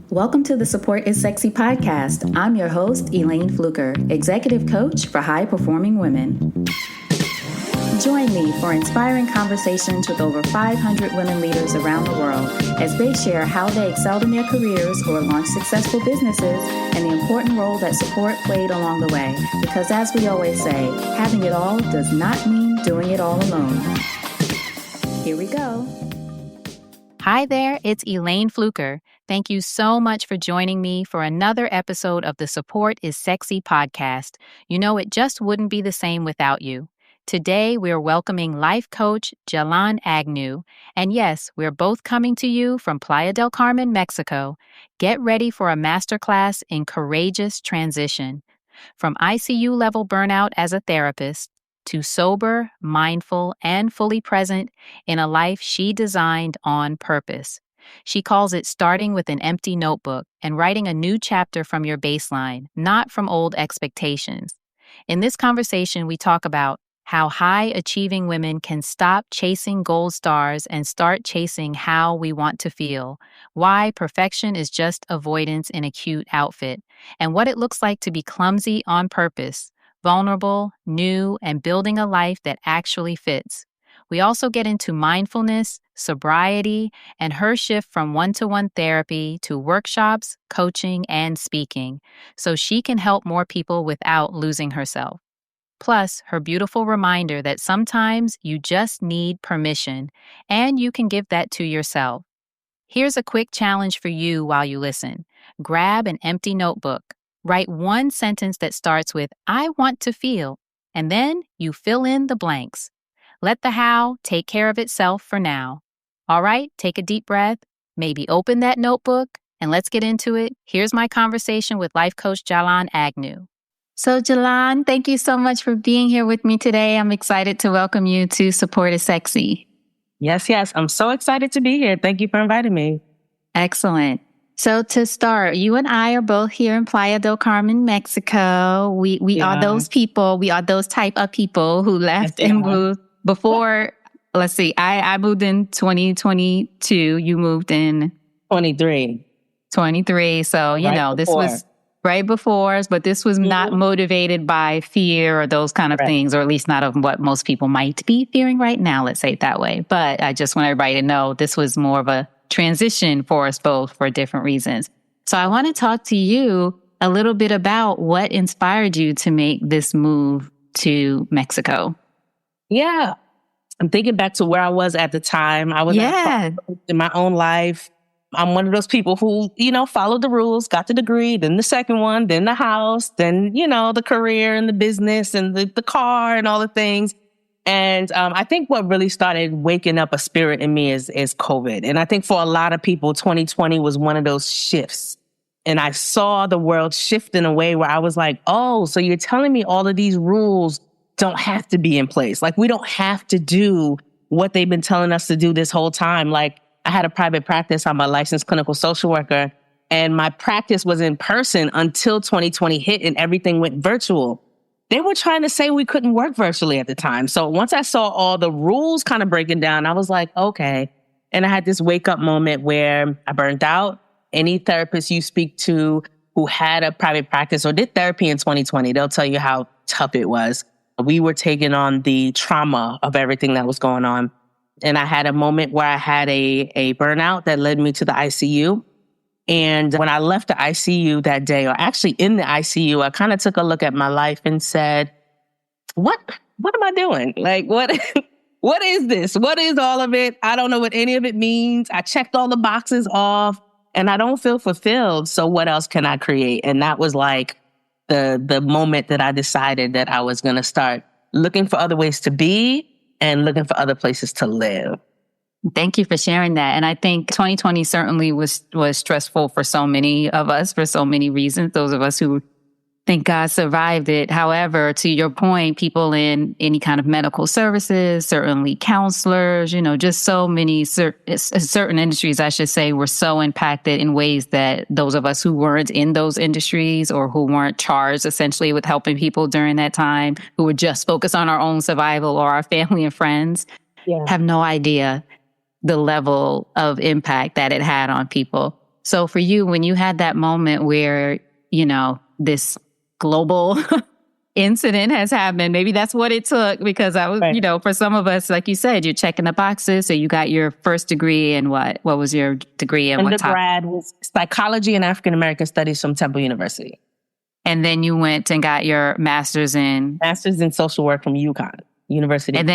Welcome to the Support is Sexy podcast. I'm your host, Elaine Fluker, executive coach for high-performing women. Join me for inspiring conversations with over 500 women leaders around the world as they share how they excelled in their careers or launched successful businesses and the important role that support played along the way. Because as we always say, having it all does not mean doing it all alone. Here we go. Hi there, it's Elaine Fluker. Thank you so much for joining me for another episode of the Support is Sexy podcast. You know, it just wouldn't be the same without you. Today, we're welcoming life coach Jelan Agnew. And yes, we're both coming to you from Playa del Carmen, Mexico. Get ready for a masterclass in courageous transition. From ICU-level burnout as a therapist, to sober, mindful, and fully present in a life she designed on purpose. She calls it starting with an empty notebook and writing a new chapter from your baseline, not from old expectations. In this conversation, we talk about how high-achieving women can stop chasing gold stars and start chasing how we want to feel, why perfection is just avoidance in a cute outfit, and what it looks like to be clumsy on purpose, vulnerable, new, and building a life that actually fits. We also get into mindfulness, sobriety, and her shift from one-to-one therapy to workshops, coaching, and speaking, so she can help more people without losing herself. Plus, her beautiful reminder that sometimes you just need permission, and you can give that to yourself. Here's a quick challenge for you while you listen. Grab an empty notebook. Write one sentence that starts with, I want to feel, and then you fill in the blanks. Let the how take care of itself for now. All right, take a deep breath, maybe open that notebook, and let's get into it. Here's my conversation with life coach Jelan Agnew. So Jelan, thank you so much for being here with me today. I'm excited to welcome you to Support is Sexy. Yes. I'm so excited to be here. Thank you for inviting me. Excellent. So to start, you and I are both here in Playa del Carmen, Mexico. We are those people. We are those type of people who left and moved before. Let's see. I moved in 2022. You moved in 23. So, this was right before us, but this was not motivated by fear or those kind of things, or at least not of what most people might be fearing right now. Let's say it that way. But I just want everybody to know this was more of a transition for us both for different reasons. So I want to talk to you a little bit about what inspired you to make this move to Mexico. Yeah. I'm thinking back to where I was at the time. I was in my own life. I'm one of those people who, followed the rules, got the degree, then the second one, then the house, then, the career and the business and the car and all the things. And I think what really started waking up a spirit in me is COVID. And I think for a lot of people, 2020 was one of those shifts. And I saw the world shift in a way where I was like, oh, so you're telling me all of these rules don't have to be in place. Like, we don't have to do what they've been telling us to do this whole time. Like, I had a private practice. I'm a licensed clinical social worker, and my practice was in person until 2020 hit and everything went virtual. They were trying to say we couldn't work virtually at the time. So once I saw all the rules kind of breaking down, I was like, okay. And I had this wake up moment where I burned out. Any therapist you speak to who had a private practice or did therapy in 2020, they'll tell you how tough it was. We were taking on the trauma of everything that was going on. And I had a moment where I had a burnout that led me to the ICU. And when I left the ICU that day, or actually in the ICU, I kind of took a look at my life and said, what am I doing? Like, what is this? What is all of it? I don't know what any of it means. I checked all the boxes off and I don't feel fulfilled. So what else can I create? And that was like the moment that I decided that I was going to start looking for other ways to be and looking for other places to live. Thank you for sharing that. And I think 2020 certainly was stressful for so many of us for so many reasons. Those of us who thank God survived it. However, to your point, people in any kind of medical services, certainly counselors, just so many certain industries, I should say, were so impacted in ways that those of us who weren't in those industries or who weren't charged essentially with helping people during that time, who were just focused on our own survival or our family and friends, have no idea the level of impact that it had on people. So for you, when you had that moment where, this global incident has happened, maybe that's what it took, because I was, Right. for some of us, like you said, you're checking the boxes. So you got your first degree in what? What was your degree in what topic? Undergrad was psychology and African American studies from Temple University. And then you went and got your master's in social work from UConn University. And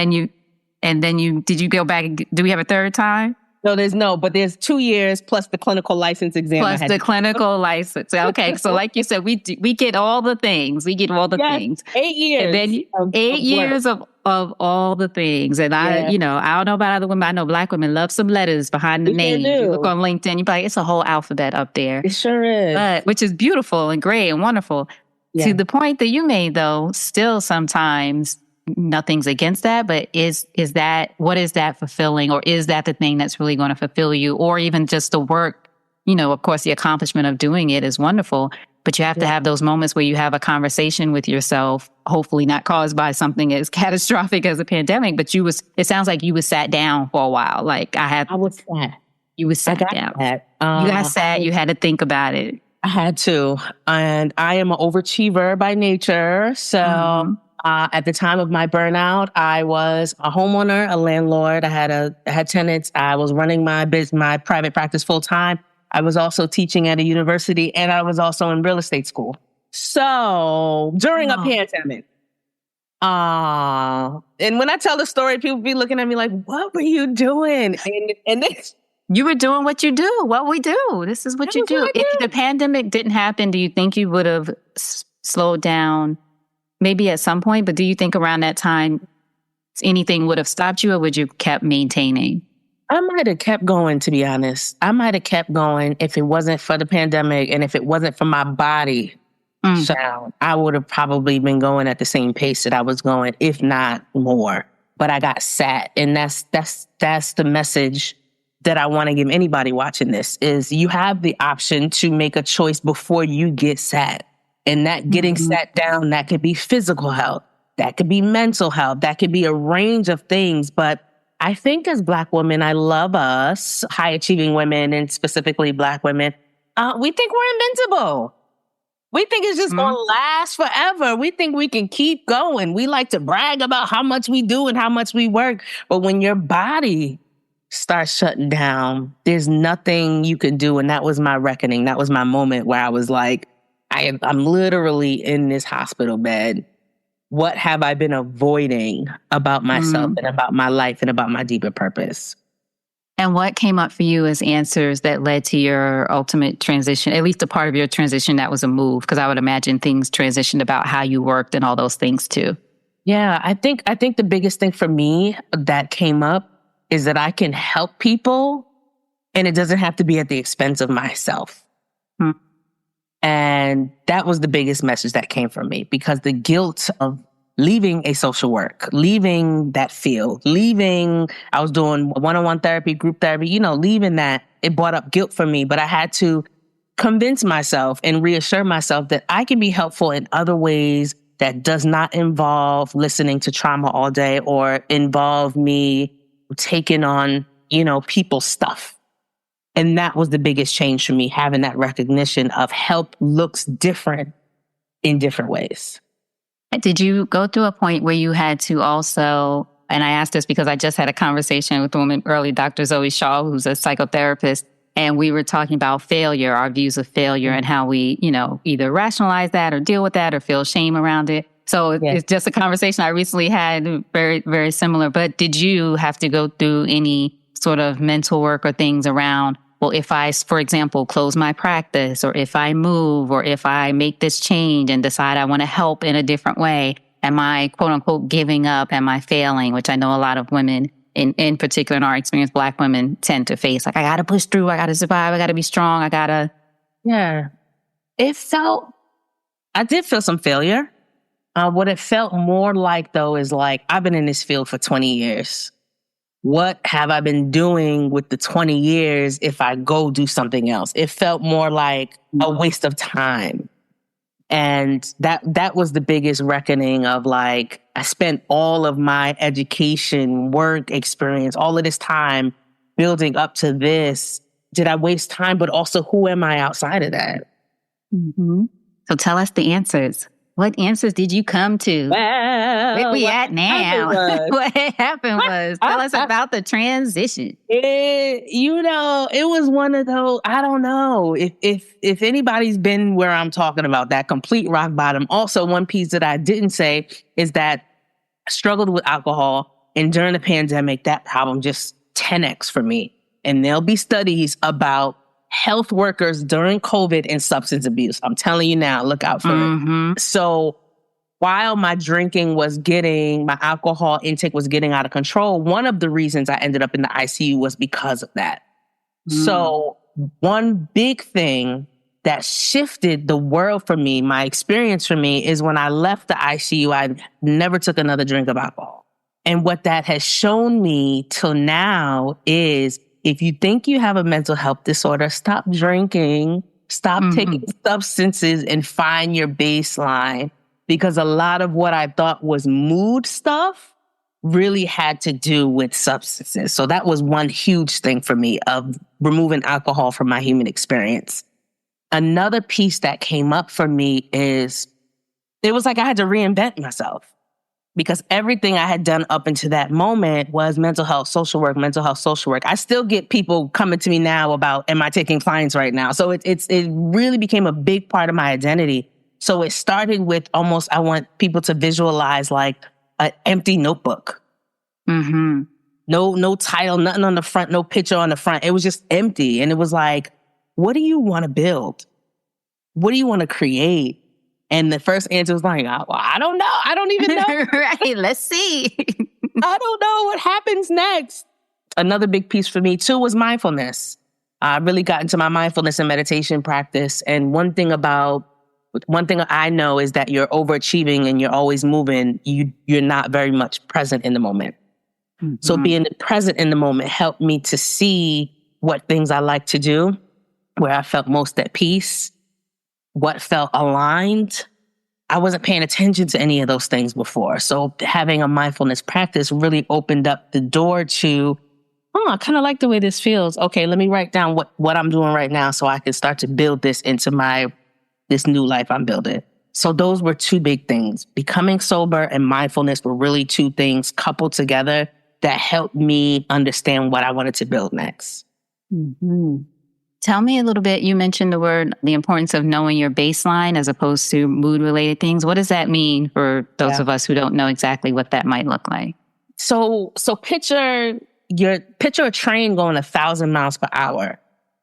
then did you go back? Do we have a third time? No, but there's 2 years plus the clinical license exam. Plus the clinical license. Okay. So like you said, we get all the things. We get all the things. 8 years. And then 8 years of all the things. And I don't know about other women. I know Black women love some letters behind the name. You look on LinkedIn, you're like, it's a whole alphabet up there. It sure is. Which is beautiful and great and wonderful. Yeah. To the point that you made, though, still sometimes nothing's against that, but what is that fulfilling, or is that the thing that's really going to fulfill you, or even just the work, of course, the accomplishment of doing it is wonderful, but you have to have those moments where you have a conversation with yourself, hopefully not caused by something as catastrophic as a pandemic, but it sounds like you was sat down for a while. Like I was sad. You was sat down. You got sad. You had to think about it. I had to. And I am an overachiever by nature. So at the time of my burnout, I was a homeowner, a landlord. I had tenants. I was running my private practice full time. I was also teaching at a university, and I was also in real estate school. So during a pandemic, and when I tell the story, people be looking at me like, "What were you doing?" And you were doing what you do. What we do. This is what you do. If the pandemic didn't happen, do you think you would have slowed down? Maybe at some point, but do you think around that time anything would have stopped you, or would you kept maintaining? I might have kept going, to be honest. I might have kept going if it wasn't for the pandemic, and if it wasn't for my body sound. I would have probably been going at the same pace that I was going, if not more. But I got sat, and that's the message that I want to give anybody watching this, is you have the option to make a choice before you get sat. And that getting sat down, that could be physical health, that could be mental health, that could be a range of things. But I think as Black women, I love us, high achieving women, and specifically Black women, we think we're invincible. We think it's just going to last forever. We think we can keep going. We like to brag about how much we do and how much we work. But when your body starts shutting down, there's nothing you can do. And that was my reckoning. That was my moment where I was like, I'm literally in this hospital bed. What have I been avoiding about myself and about my life and about my deeper purpose? And what came up for you as answers that led to your ultimate transition, at least a part of your transition that was a move? Because I would imagine things transitioned about how you worked and all those things too. Yeah, I think the biggest thing for me that came up is that I can help people, and it doesn't have to be at the expense of myself. And that was the biggest message that came from me, because the guilt of leaving a social work, leaving that field, I was doing one-on-one therapy, group therapy, leaving that, it brought up guilt for me. But I had to convince myself and reassure myself that I can be helpful in other ways that does not involve listening to trauma all day or involve me taking on, people's stuff. And that was the biggest change for me, having that recognition of help looks different in different ways. Did you go through a point where you had to also, and I asked this because I just had a conversation with a woman early, Dr. Zoe Shaw, who's a psychotherapist, and we were talking about failure, our views of failure, and how we, either rationalize that or deal with that or feel shame around it. So it's just a conversation I recently had, very, very similar. But did you have to go through any sort of mental work or things around, well, if I, for example, close my practice, or if I move, or if I make this change and decide I want to help in a different way, am I, quote unquote, giving up? Am I failing? Which I know a lot of women, in particular in our experience, Black women tend to face. Like, I got to push through. I got to survive. I got to be strong. Yeah. I did feel some failure. What it felt more like, though, is like, I've been in this field for 20 years. What have I been doing with the 20 years if I go do something else? It felt more like a waste of time. And that was the biggest reckoning of, like, I spent all of my education, work experience, all of this time building up to this. did I waste time? But also, who am I outside of that? Mm-hmm. So tell us the answers. What answers did you come to? Well, where we at now? What happened was, tell us about the transition. It was one of those, I don't know. If anybody's been where I'm talking about, that complete rock bottom. Also, one piece that I didn't say is that I struggled with alcohol. And during the pandemic, that problem just 10x for me. And there'll be studies about health workers during COVID and substance abuse. I'm telling you now, look out for it. So while my alcohol intake was getting out of control, one of the reasons I ended up in the ICU was because of that. So one big thing that shifted the world for me, my experience for me, is when I left the ICU, I never took another drink of alcohol. And what that has shown me till now is, if you think you have a mental health disorder, stop drinking, stop taking substances, and find your baseline. Because a lot of what I thought was mood stuff really had to do with substances. So that was one huge thing for me, of removing alcohol from my human experience. Another piece that came up for me is, it was like I had to reinvent myself. Because everything I had done up until that moment was mental health, social work, mental health, social work. I still get people coming to me now about, am I taking clients right now? So it really became a big part of my identity. So it started with almost, I want people to visualize like an empty notebook. No title, nothing on the front, no picture on the front. It was just empty. And it was like, what do you want to build? What do you want to create? And the first answer was like, I don't know. I don't even know. Right. Let's see. I don't know what happens next. Another big piece for me too was mindfulness. I really got into my mindfulness and meditation practice. And one thing I know is that you're overachieving and you're always moving. You're not very much present in the moment. So being present in the moment helped me to see what things I like to do, where I felt most at peace, what felt aligned. I wasn't paying attention to any of those things before. So having a mindfulness practice really opened up the door to, I kind of like the way this feels. Okay, let me write down what I'm doing right now so I can start to build this into this new life I'm building. So those were two big things. Becoming sober and mindfulness were really two things coupled together that helped me understand what I wanted to build next. Tell me a little bit, you mentioned the importance of knowing your baseline as opposed to mood-related things. What does that mean for those of us who don't know exactly what that might look like? So picture a train going 1,000 miles per hour.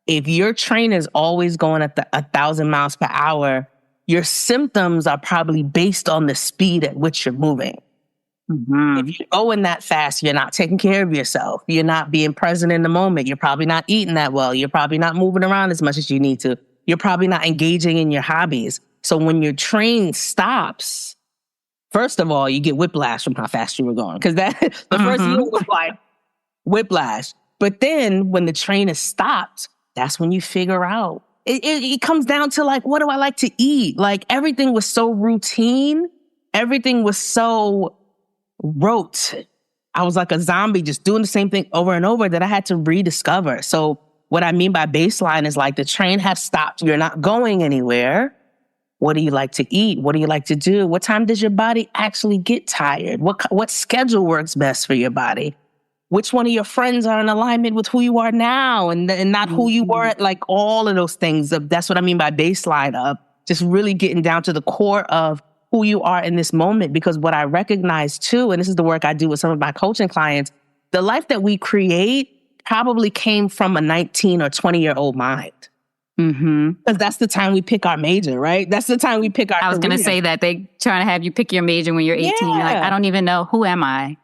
If your train is always going at 1,000 miles per hour, your symptoms are probably based on the speed at which you're moving. If you're going that fast, you're not taking care of yourself. You're not being present in the moment. You're probably not eating that well. You're probably not moving around as much as you need to. You're probably not engaging in your hobbies. So when your train stops, first of all, you get whiplash from how fast you were going. Because the first year was like whiplash. But then when the train is stopped, that's when you figure out. It comes down to like, what do I like to eat? Like everything was so routine. Everything was so rote. I was like a zombie just doing the same thing over and over that I had to rediscover. So what I mean by baseline is like the train has stopped. You're not going anywhere. What do you like to eat? What do you like to do? What time does your body actually get tired? What schedule works best for your body? Which one of your friends are in alignment with who you are now and not who you were at, like all of those things. That's what I mean by baseline, of just really getting down to the core of who you are in this moment. Because what I recognize too, and this is the work I do with some of my coaching clients, the life that we create probably came from a 19 or 20-year-old mind. Because that's the time we pick our major, right? That's the time we pick our I was going to say that they trying to have you pick your major when you're 18. You're like, I don't even know, who am I?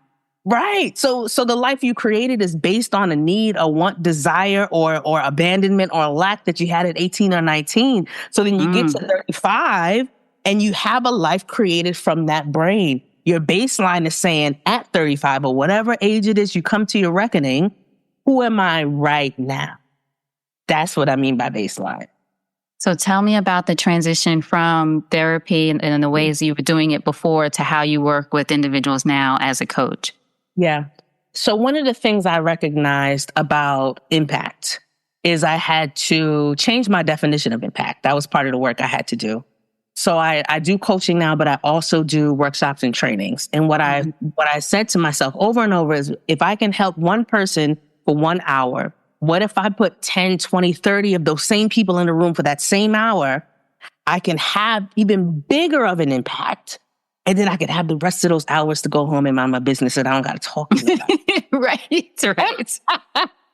Right. So the life you created is based on a need, a want, desire, or abandonment or lack that you had at 18 or 19. So then you get to 35 and you have a life created from that brain. Your baseline is saying at 35 or whatever age it is, you come to your reckoning, who am I right now? That's what I mean by baseline. So tell me about the transition from therapy and the ways you were doing it before to how you work with individuals now as a coach. Yeah. So one of the things I recognized about impact is I had to change my definition of impact. That was part of the work I had to do. So I do coaching now, but I also do workshops and trainings. And what I said to myself over and over is, if I can help one person for 1 hour, what if I put 10, 20, 30 of those same people in the room for that same hour? I can have even bigger of an impact. And then I could have the rest of those hours to go home and mind my business and I don't got to talk to anybody. Right.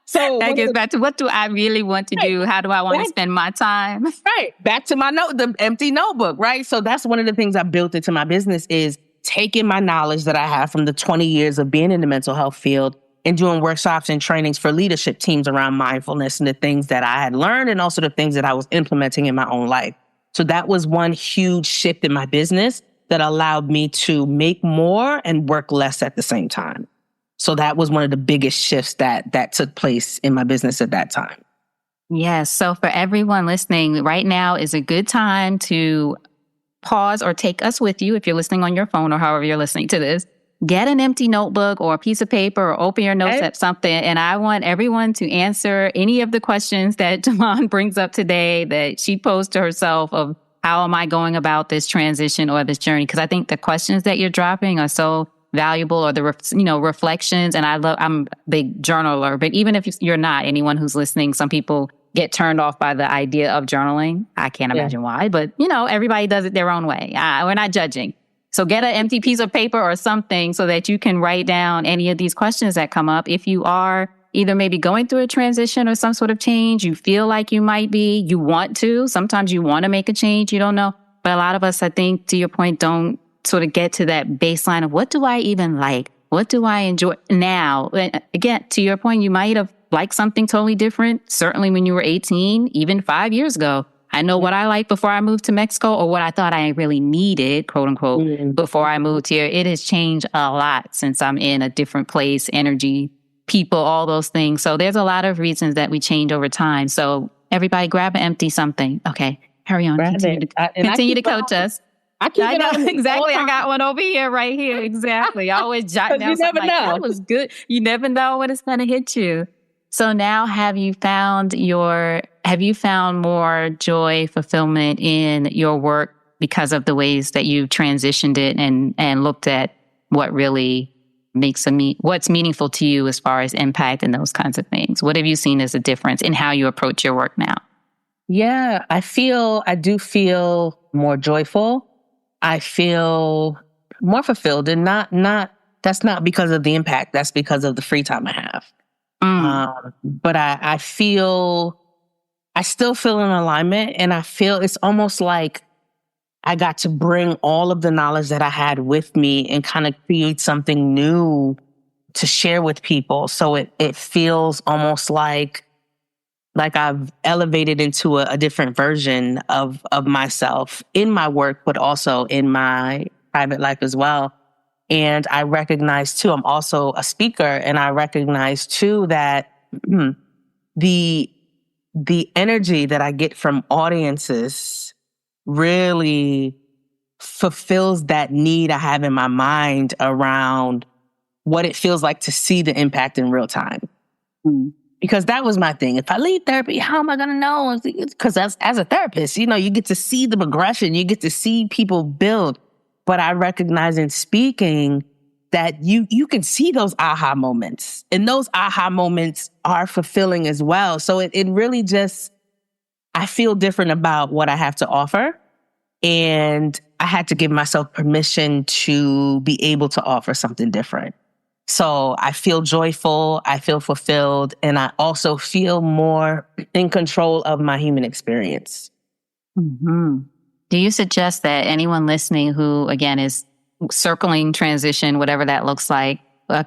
So that gets back to, what do I really want to do? How do I want to spend my time? Right. Back to the empty notebook, right? So that's one of the things I built into my business, is taking my knowledge that I have from the 20 years of being in the mental health field and doing workshops and trainings for leadership teams around mindfulness and the things that I had learned and also the things that I was implementing in my own life. So that was one huge shift in my business that allowed me to make more and work less at the same time. So that was one of the biggest shifts that took place in my business at that time. Yes. So for everyone listening, right now is a good time to pause or take us with you if you're listening on your phone or however you're listening to this. Get an empty notebook or a piece of paper or open your notes at something. And I want everyone to answer any of the questions that Jelan brings up today that she posed to herself of, how am I going about this transition or this journey? Because I think the questions that you're dropping are so valuable, or the reflections. And I'm a big journaler, but even if you're not, anyone who's listening, some people get turned off by the idea of journaling. I can't imagine why, but everybody does it their own way. We're not judging. So get an empty piece of paper or something so that you can write down any of these questions that come up. If you are either maybe going through a transition or some sort of change, you feel like you might be, you want to, sometimes you want to make a change, you don't know. But a lot of us, I think, to your point, don't sort of get to that baseline of, what do I even like? What do I enjoy now? And again, to your point, you might have liked something totally different. Certainly when you were 18, even 5 years ago. I know what I liked before I moved to Mexico, or what I thought I really needed, quote unquote, before I moved here. It has changed a lot since I'm in a different place, energy, people, all those things. So there's a lot of reasons that we change over time. So everybody grab an empty something. Okay, hurry on. Continue to coach us. I know exactly. I got one over here, right here. Exactly. I always jot down something like, that was good. You never know when it's going to hit you. So now, have you found more joy, fulfillment in your work because of the ways that you've transitioned it and looked at what really what's meaningful to you as far as impact and those kinds of things? What have you seen as a difference in how you approach your work now? Yeah, I do feel more joyful. I feel more fulfilled, and that's not because of the impact. That's because of the free time I have. But I still feel in alignment, and I feel it's almost like I got to bring all of the knowledge that I had with me and kind of create something new to share with people. So it feels almost like I've elevated into a different version of myself in my work, but also in my private life as well. And I recognize too, I'm also a speaker, and I recognize too that the energy that I get from audiences really fulfills that need I have in my mind around what it feels like to see the impact in real time. Because that was my thing. If I leave therapy, how am I going to know? Because as a therapist, you get to see the progression. You get to see people build. But I recognize in speaking that you can see those aha moments. And those aha moments are fulfilling as well. So it really just, I feel different about what I have to offer. And I had to give myself permission to be able to offer something different. So I feel joyful, I feel fulfilled, and I also feel more in control of my human experience. Mm-hmm. Do you suggest that anyone listening who, again, is circling transition, whatever that looks like,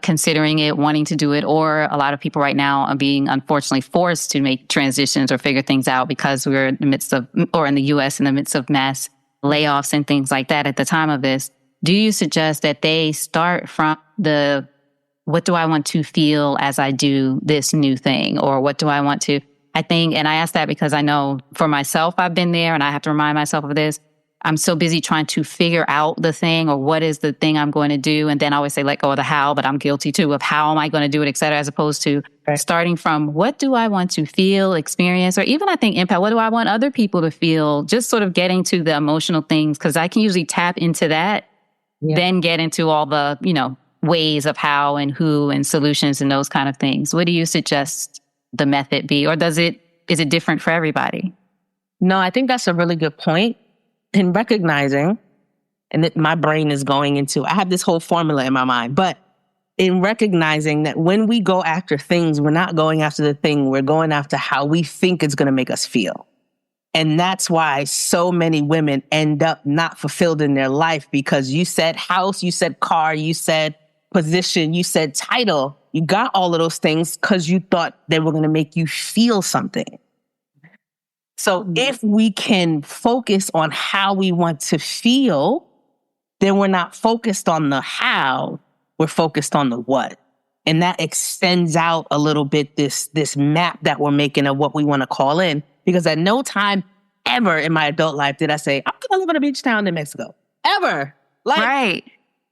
considering it, wanting to do it, or a lot of people right now are being unfortunately forced to make transitions or figure things out because we're in the midst of, or in the U.S., in the midst of mass layoffs and things like that at the time of this, do you suggest that they start from what do I want to feel as I do this new thing? Or what do I want to, I think, and I ask that because I know for myself, I've been there and I have to remind myself of this. I'm so busy trying to figure out the thing or what is the thing I'm going to do. And then I always say, let go of the how, but I'm guilty too of how am I going to do it, et cetera, as opposed to starting from what do I want to feel, experience, or even I think impact, what do I want other people to feel? Just sort of getting to the emotional things, because I can usually tap into that, then get into all the, ways of how and who and solutions and those kind of things. What do you suggest the method be? Or is it different for everybody? No, I think that's a really good point. In recognizing, and that my brain is going into, I have this whole formula in my mind, but in recognizing that when we go after things, we're not going after the thing, we're going after how we think it's going to make us feel. And that's why so many women end up not fulfilled in their life, because you said house, you said car, you said position, you said title. You got all of those things because you thought they were going to make you feel something. So if we can focus on how we want to feel, then we're not focused on the how, we're focused on the what. And that extends out a little bit this map that we're making of what we want to call in. Because at no time ever in my adult life did I say, I'm going to live in a beach town in Mexico. Ever. Right.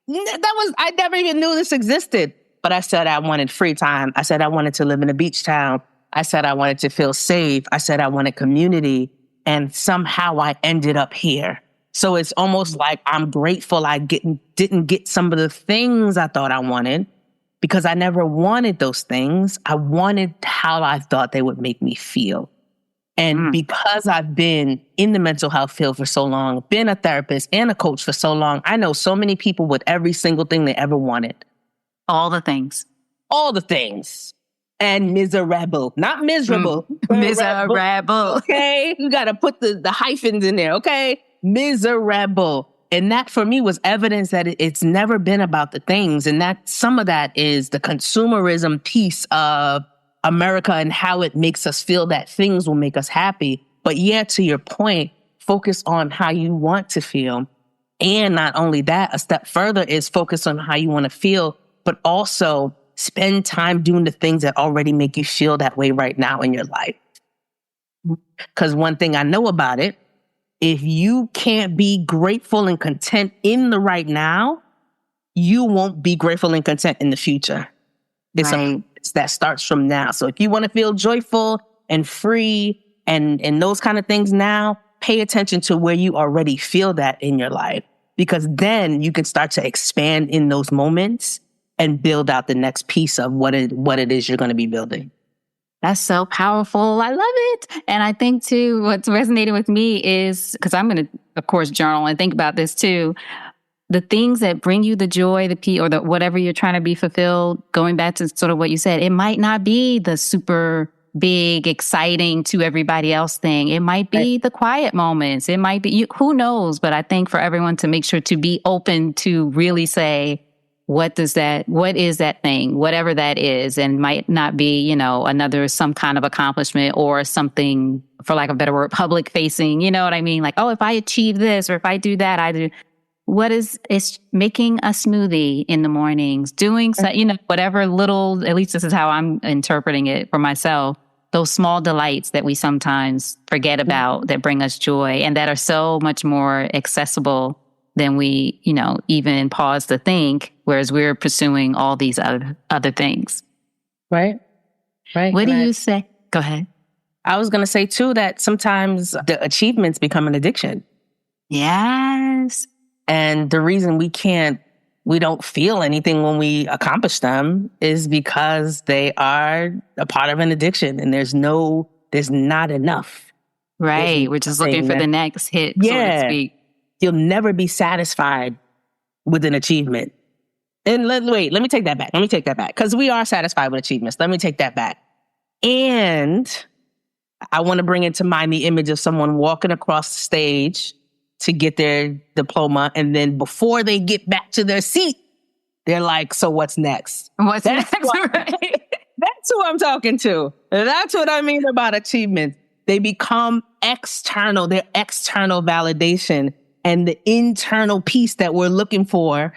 I never even knew this existed. But I said I wanted free time. I said I wanted to live in a beach town. I said I wanted to feel safe. I said I wanted community. And somehow I ended up here. So it's almost like I'm grateful I didn't get some of the things I thought I wanted, because I never wanted those things. I wanted how I thought they would make me feel. And because I've been in the mental health field for so long, been a therapist and a coach for so long, I know so many people with every single thing they ever wanted. All the things. All the things. And miserable, not miserable. Miserable. Okay. You got to put the hyphens in there. Okay. Miserable. And that for me was evidence that it's never been about the things. And that some of that is the consumerism piece of America and how it makes us feel that things will make us happy. But yeah, to your point, focus on how you want to feel. And not only that, a step further is focus on how you want to feel, but also spend time doing the things that already make you feel that way right now in your life. Because one thing I know about it, if you can't be grateful and content in the right now, you won't be grateful and content in the future. It's that starts from now. So if you want to feel joyful and free and those kind of things now, pay attention to where you already feel that in your life, because then you can start to expand in those moments and build out the next piece of what it is you're going to be building. That's so powerful. I love it. And I think too, what's resonating with me is, because I'm going to, of course, journal and think about this too, the things that bring you the joy, the peace, or the whatever you're trying to be fulfilled, going back to sort of what you said, it might not be the super big, exciting to everybody else thing. It might be the quiet moments. It might be, who knows? But I think for everyone to make sure to be open to really say, what is that thing, whatever that is, and might not be, another, some kind of accomplishment or something, for lack of a better word, public facing, you know what I mean? Like, oh, if I achieve this or if I do that, I do. It's making a smoothie in the mornings, doing, whatever little, at least this is how I'm interpreting it for myself, those small delights that we sometimes forget about that bring us joy and that are so much more accessible than we, even pause to think, whereas we're pursuing all these other things. Right. What do you say? Go ahead. I was going to say too, that sometimes the achievements become an addiction. Yes. And the reason we don't feel anything when we accomplish them is because they are a part of an addiction, and there's not enough. Right. We're just looking for the next hit, so to speak. You'll never be satisfied with an achievement. And let me take that back. Because we are satisfied with achievements. Let me take that back. And I want to bring into mind the image of someone walking across the stage to get their diploma. And then before they get back to their seat, they're like, so what's next? What's next? Right? That's who I'm talking to. That's what I mean about achievements. They become external. They're external validation. And the internal piece that we're looking for,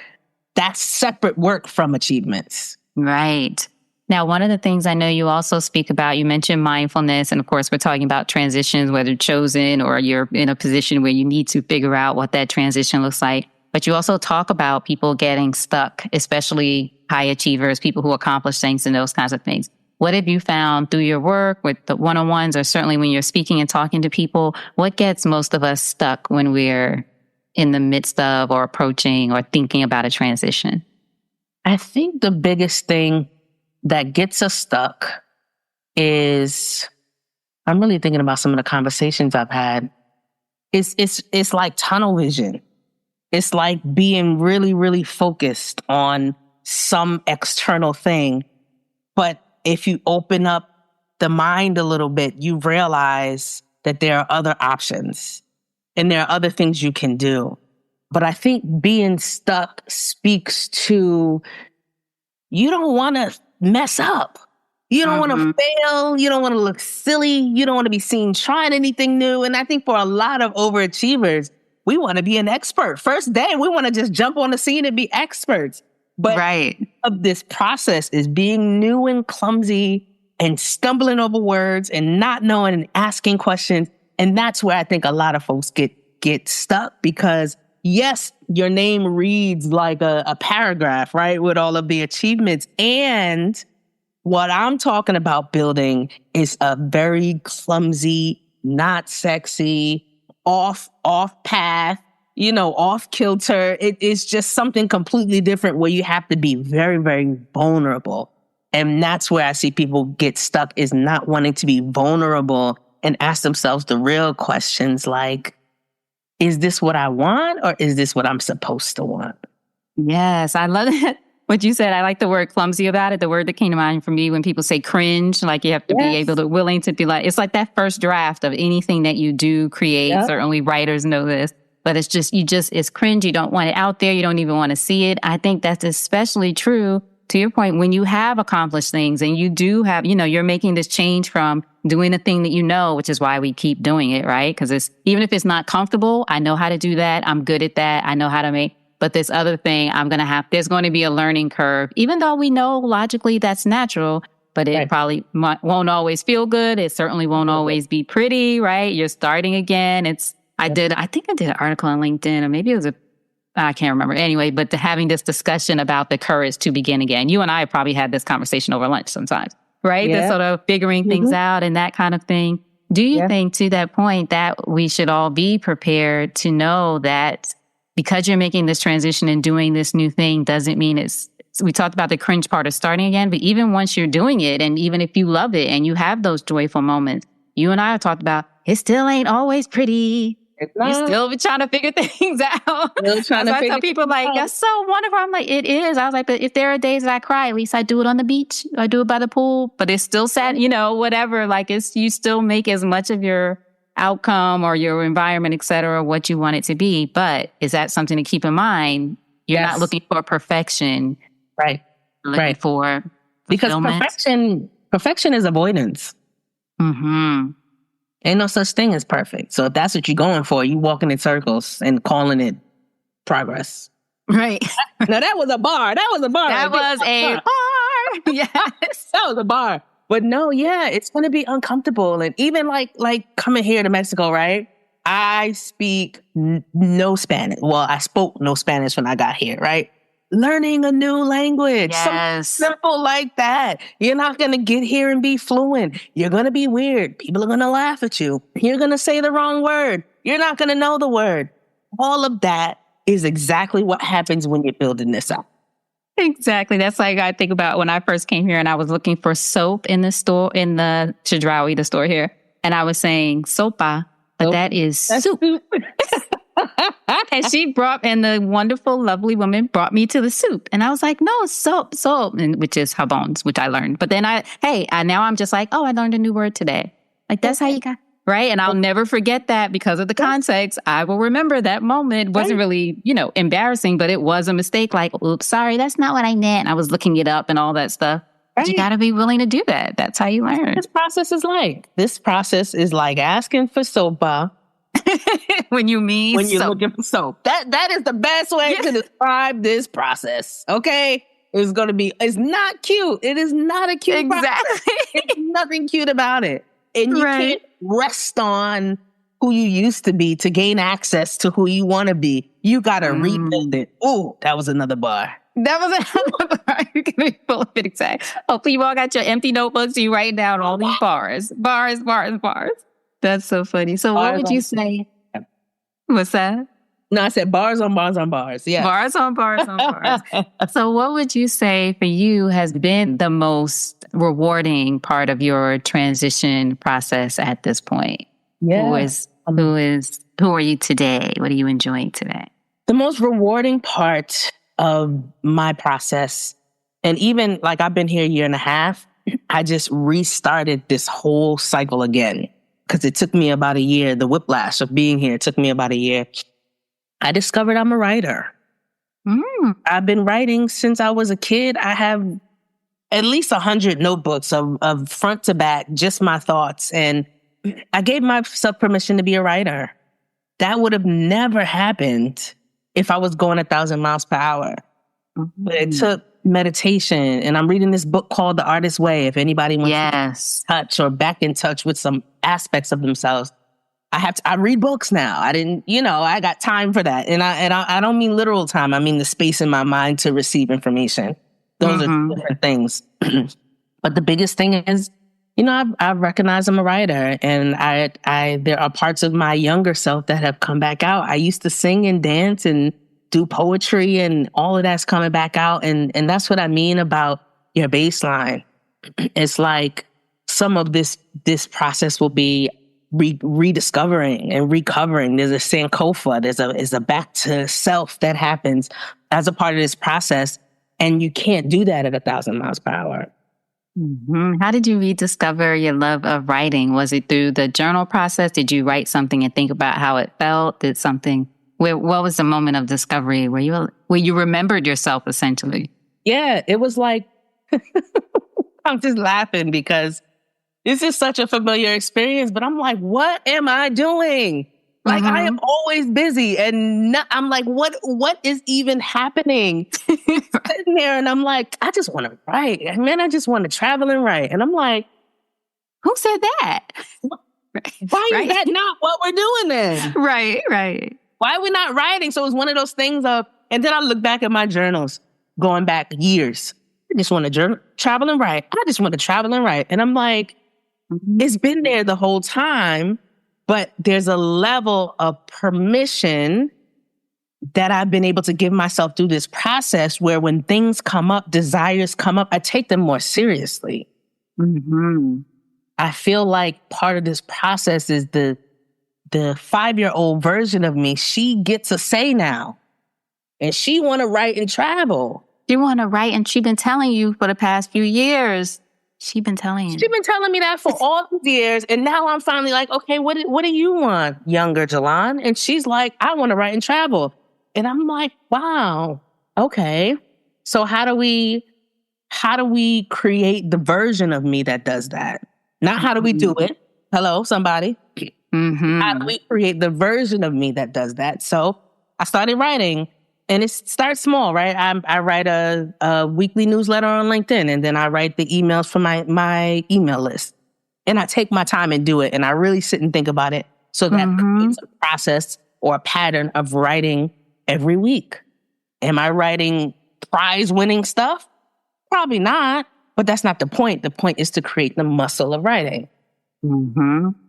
that's separate work from achievements. Right. Now, one of the things I know you also speak about, you mentioned mindfulness. And of course, we're talking about transitions, whether chosen or you're in a position where you need to figure out what that transition looks like. But you also talk about people getting stuck, especially high achievers, people who accomplish things and those kinds of things. What have you found through your work with the one-on-ones, or certainly when you're speaking and talking to people? What gets most of us stuck when we're in the midst of or approaching or thinking about a transition? I think the biggest thing that gets us stuck is, I'm really thinking about some of the conversations I've had. It's like tunnel vision. It's like being really, really focused on some external thing. But if you open up the mind a little bit, you realize that there are other options and there are other things you can do. But I think being stuck speaks to, you don't want to mess up. You don't want to fail. You don't want to look silly. You don't want to be seen trying anything new. And I think for a lot of overachievers, we want to be an expert. First day, we want to just jump on the scene and be experts. But of this process is being new and clumsy and stumbling over words and not knowing and asking questions. And that's where I think a lot of folks get stuck, because yes, your name reads like a paragraph, right? With all of the achievements. And what I'm talking about building is a very clumsy, not sexy, off path, off kilter. It is just something completely different where you have to be very, very vulnerable. And that's where I see people get stuck, is not wanting to be vulnerable and ask themselves the real questions like, is this what I want, or is this what I'm supposed to want? Yes, I love that. What you said, I like the word clumsy about it. The word that came to mind for me when people say cringe, like you have to be willing to be like, it's like that first draft of anything that you do create. Yep. Certainly writers know this, but it's cringe. You don't want it out there. You don't even want to see it. I think that's especially true, to your point, when you have accomplished things and you do have, you're making this change from doing the thing that you know, which is why we keep doing it, right? Because even if it's not comfortable, I know how to do that. I'm good at that. I know how to make. But this other thing, there's going to be a learning curve, even though we know logically that's natural, but it probably won't always feel good. It certainly won't always be pretty, right? You're starting again. I think I did an article on LinkedIn, or maybe it was I can't remember. Anyway, but having this discussion about the courage to begin again. You and I have probably had this conversation over lunch sometimes, right? Yeah. The sort of figuring things out and that kind of thing. Do you think, to that point, that we should all be prepared to know that because you're making this transition and doing this new thing doesn't mean we talked about the cringe part of starting again, but even once you're doing it, and even if you love it and you have those joyful moments, you and I have talked about, it still ain't always pretty. You still be trying to figure things out. I tell people like, that's so wonderful. I'm like, it is. I was like, but if there are days that I cry, at least I do it on the beach. I do it by the pool, but it's still sad, whatever. Like you still make as much of your outcome or your environment, et cetera, what you want it to be. But is that something to keep in mind? You're not looking for perfection. Right. Looking for because perfection is avoidance. Mm-hmm. Ain't no such thing as perfect. So if that's what you're going for, you walking in circles and calling it progress. Right. Now that was a bar. That was a bar. Yes. That was a bar. But no, it's going to be uncomfortable. And even like coming here to Mexico, right? I speak no Spanish. Well, I spoke no Spanish when I got here, right? Learning a new language. Something simple like that. You're not going to get here and be fluent. You're going to be weird. People are going to laugh at you. You're going to say the wrong word. You're not going to know the word. All of that is exactly what happens when you're building this up. Exactly. That's like I think about when I first came here and I was looking for soap in the store, in the Chedraui, the store here. And I was saying sopa, but that is soup. And the wonderful, lovely woman brought me to the soup. And I was like, no, soap, and which is jabones, which I learned. But then now I'm just like, I learned a new word today. Like, that's how you got, right? And I'll never forget that because of the context. I will remember that moment. It wasn't really, embarrassing, but it was a mistake. Like, oops, sorry, that's not what I meant. I was looking it up and all that stuff. But you got to be willing to do that. That's how you learn. This process is like asking for sopa. when you're looking for soap. That is the best way to describe this process. Okay? It's going to be, it's not cute. It is not a cute process. There's nothing cute about it. And you can't rest on who you used to be to gain access to who you want to be. You got to rebuild it. Oh, that was another bar. That was another bar. You can be full of it, exactly. Hopefully you all got your empty notebooks. You write down all these bars. Bars. That's so funny. So what would you say? What's that? No, I said bars on bars on bars. Yeah. Bars on bars on bars. So what would you say for you has been the most rewarding part of your transition process at this point? Yeah. Who are you today? What are you enjoying today? The most rewarding part of my process, and even like I've been here a year and a half, I just restarted this whole cycle again because it took me about a year. The whiplash of being here took me about a year. I discovered I'm a writer. I've been writing since I was a kid. I have at least 100 notebooks of front to back, just my thoughts. And I gave myself permission to be a writer. That would have never happened if I was going 1,000 miles per hour. But it took meditation. And I'm reading this book called The Artist's Way. If anybody wants to touch or back in touch with some aspects of themselves, I read books now. I got time for that. And I don't mean literal time. I mean the space in my mind to receive information. Those are two different things. But the biggest thing is, I recognize I'm a writer, and there are parts of my younger self that have come back out. I used to sing and dance and do poetry, and all of that's coming back out. And that's what I mean about your baseline. It's like some of this process will be rediscovering and recovering. There's a Sankofa. There's a back to self that happens as a part of this process. And you can't do that at 1,000 miles per hour. How did you rediscover your love of writing? Was it through the journal process? Did you write something and think about how it felt? What was the moment of discovery where you remembered yourself essentially? Yeah, it was like, I'm just laughing because this is such a familiar experience, but I'm like, what am I doing? Like, I am always busy, and I'm like, what is even happening? Sitting there, and I'm like, I just want to write. Man, I just want to travel and write. And I'm like, who said that? Why is that not what we're doing then? Right. Why are we not writing? So it was one of those things and then I look back at my journals, going back years. I just want to travel and write. I just want to travel and write. And I'm like, it's been there the whole time, but there's a level of permission that I've been able to give myself through this process where when things come up, desires come up, I take them more seriously. I feel like part of this process is the 5-year-old version of me. She gets a say now, and she want to write and travel. You want to write, and she's been telling you for the past few years. She's been telling you. She's been telling me that for all these years. And now I'm finally like, okay, what do you want, younger Jelan? And she's like, I want to write and travel. And I'm like, wow, okay. So how do we create the version of me that does that? Not how do we do it? Hello, somebody. How do we create the version of me that does that? So I started writing. And it starts small, right? I write a weekly newsletter on LinkedIn, and then I write the emails for my email list. And I take my time and do it, and I really sit and think about it. So that creates a process or a pattern of writing every week. Am I writing prize-winning stuff? Probably not, but that's not the point. The point is to create the muscle of writing.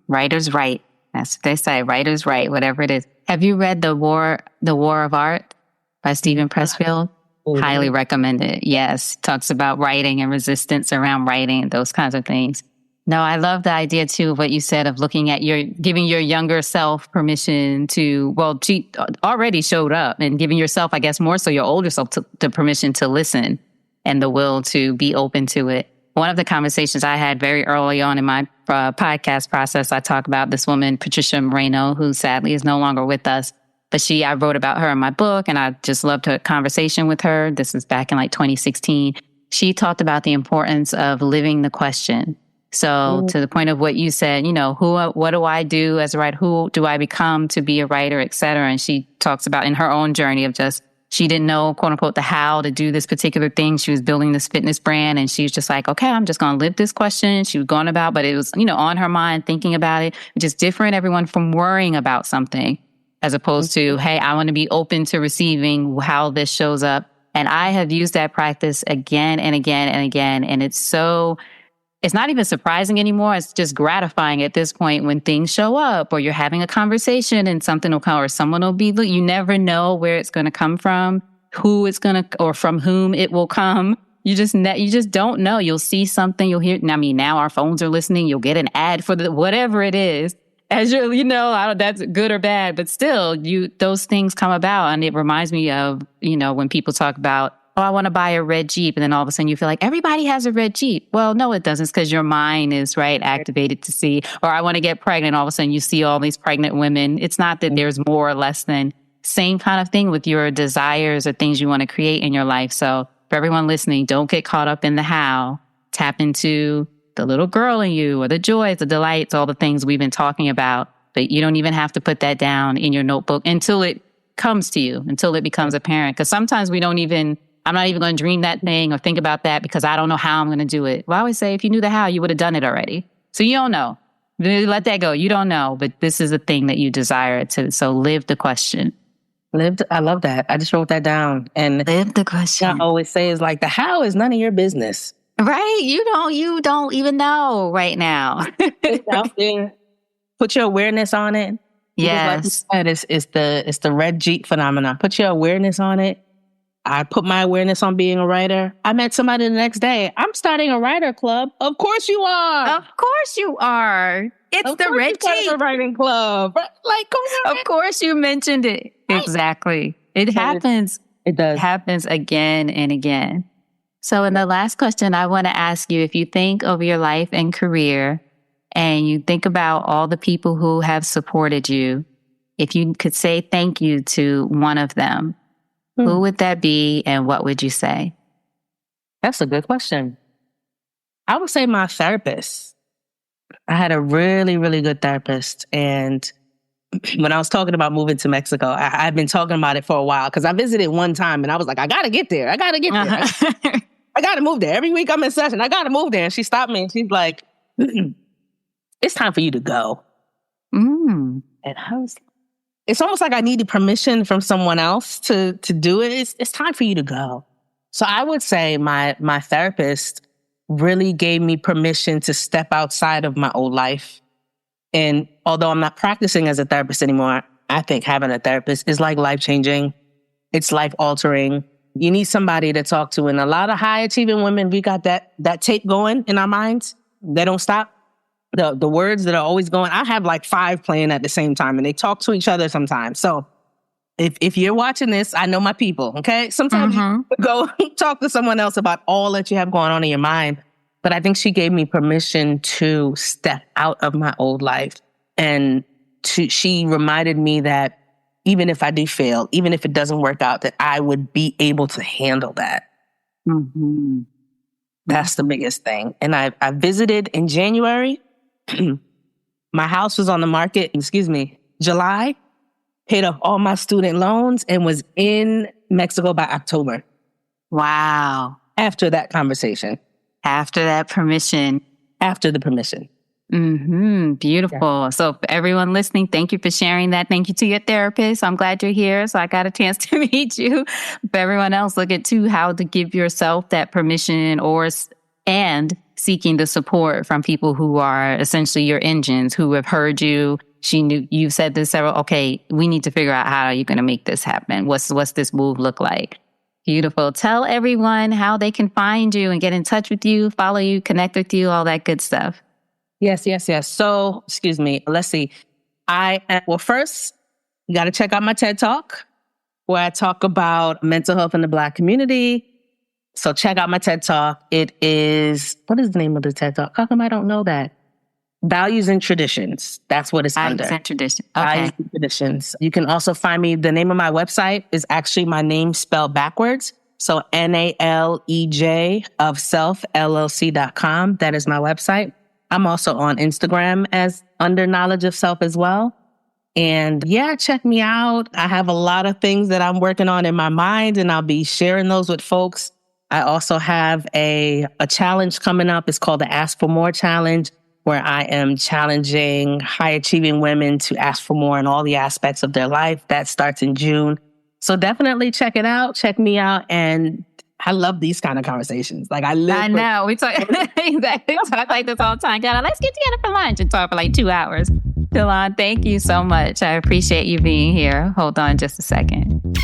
Writers write. That's what they say. Writers write, whatever it is. Have you read The War of Art by Stephen Pressfield? Highly recommend it. Yes. Talks about writing and resistance around writing and those kinds of things. No, I love the idea too of what you said of looking at giving your younger self permission to, she already showed up, and giving yourself, I guess more so your older self, the permission to listen and the will to be open to it. One of the conversations I had very early on in my podcast process, I talk about this woman, Patricia Moreno, who sadly is no longer with us. But I wrote about her in my book, and I just loved her conversation with her. This is back in 2016. She talked about the importance of living the question. So to the point of what you said, what do I do as a writer? Who do I become to be a writer, et cetera? And she talks about in her own journey of just she didn't know, quote unquote, the how to do this particular thing. She was building this fitness brand, and she was just like, okay, I'm just going to live this question. She was going about, but it was, on her mind, thinking about it, which is different, everyone, from worrying about something, as opposed to, hey, I want to be open to receiving how this shows up. And I have used that practice again and again and again. And it's not even surprising anymore. It's just gratifying at this point when things show up, or you're having a conversation and something will come, or someone will be, you never know where it's going to come from, who it's going to, or from whom it will come. You just don't know. You'll see something, you'll hear. Now our phones are listening. You'll get an ad for whatever it is. As you're, I don't, that's good or bad, but still, those things come about. And it reminds me of, when people talk about, oh, I want to buy a red Jeep. And then all of a sudden you feel like everybody has a red Jeep. Well, no, it doesn't. It's because your mind is activated to see, or I want to get pregnant. All of a sudden you see all these pregnant women. It's not that there's more or less than same kind of thing with your desires or things you want to create in your life. So for everyone listening, don't get caught up in the how. Tap into the little girl in you, or the joys, the delights, all the things we've been talking about. But you don't even have to put that down in your notebook until it comes to you, until it becomes apparent. Because sometimes I'm not even going to dream that thing or think about that because I don't know how I'm going to do it. Well, I always say, if you knew the how, you would have done it already. So you don't know. Let that go. You don't know, but this is the thing that you desire to. So live the question. I love that. I just wrote that down. And live the question. I always say is like, the how is none of your business. Right? You don't even know right now. It's out there. Put your awareness on it. Yes. Like you said, it's the red Jeep phenomenon. Put your awareness on it. I put my awareness on being a writer. I met somebody the next day. I'm starting a writer club. Of course you are. Of course you are. It's the red Jeep. A writing club. Like, come on. Of course you mentioned it. Right. Exactly. It happens. It does. It happens again and again. So in the last question, I want to ask you, if you think of your life and career and you think about all the people who have supported you, if you could say thank you to one of them, who would that be and what would you say? That's a good question. I would say my therapist. I had a really, really good therapist. And when I was talking about moving to Mexico, I've been talking about it for a while because I visited one time and I was like, I got to get there. I got to get there. I got to move there. Every week I'm in session. I got to move there. And she stopped me and she's like, it's time for you to go. And I was like, it's almost like I needed permission from someone else to do it. It's time for you to go. So I would say my therapist really gave me permission to step outside of my old life. And although I'm not practicing as a therapist anymore, I think having a therapist is like life-changing. It's life-altering. You need somebody to talk to. And a lot of high-achieving women, we got that tape going in our minds. They don't stop. The words that are always going, I have like 5 playing at the same time and they talk to each other sometimes. So if you're watching this, I know my people, okay? Sometimes you go talk to someone else about all that you have going on in your mind. But I think she gave me permission to step out of my old life. And she reminded me that even if I do fail, even if it doesn't work out, that I would be able to handle that. That's the biggest thing. And I visited in January. My house was on the market, July, paid off all my student loans and was in Mexico by October. Wow. After that conversation. After that permission. After the permission. Beautiful. Yeah. So for everyone listening, thank you for sharing that. Thank you to your therapist. I'm glad you're here. So I got a chance to meet you. For everyone else, look at too how to give yourself that permission and seeking the support from people who are essentially your engines, who have heard you. She knew you've said this several. Okay, we need to figure out how are you going to make this happen? What's this move look like? Beautiful. Tell everyone how they can find you and get in touch with you, follow you, connect with you, all that good stuff. Yes. So, let's see. First, you got to check out my TED Talk where I talk about mental health in the Black community. So check out my TED Talk. It is, what is the name of the TED Talk? How come I don't know that? Values and Traditions. That's what it's under. Values and Traditions. Okay. Values and Traditions. You can also find me. The name of my website is actually my name spelled backwards. So NALEJ of self, LLC.com. That is my website. I'm also on Instagram as under Knowledge of Self as well. And yeah, check me out. I have a lot of things that I'm working on in my mind, and I'll be sharing those with folks. I also have a challenge coming up. It's called the Ask for More Challenge, where I am challenging high achieving women to ask for more in all the aspects of their life. That starts in June. So definitely check it out. Check me out. And I love these kind of conversations. Like I know. We talk exactly. We talk like this all the time. Let's get together for lunch and talk for like 2 hours. Jelan, thank you so much. I appreciate you being here. Hold on just a second.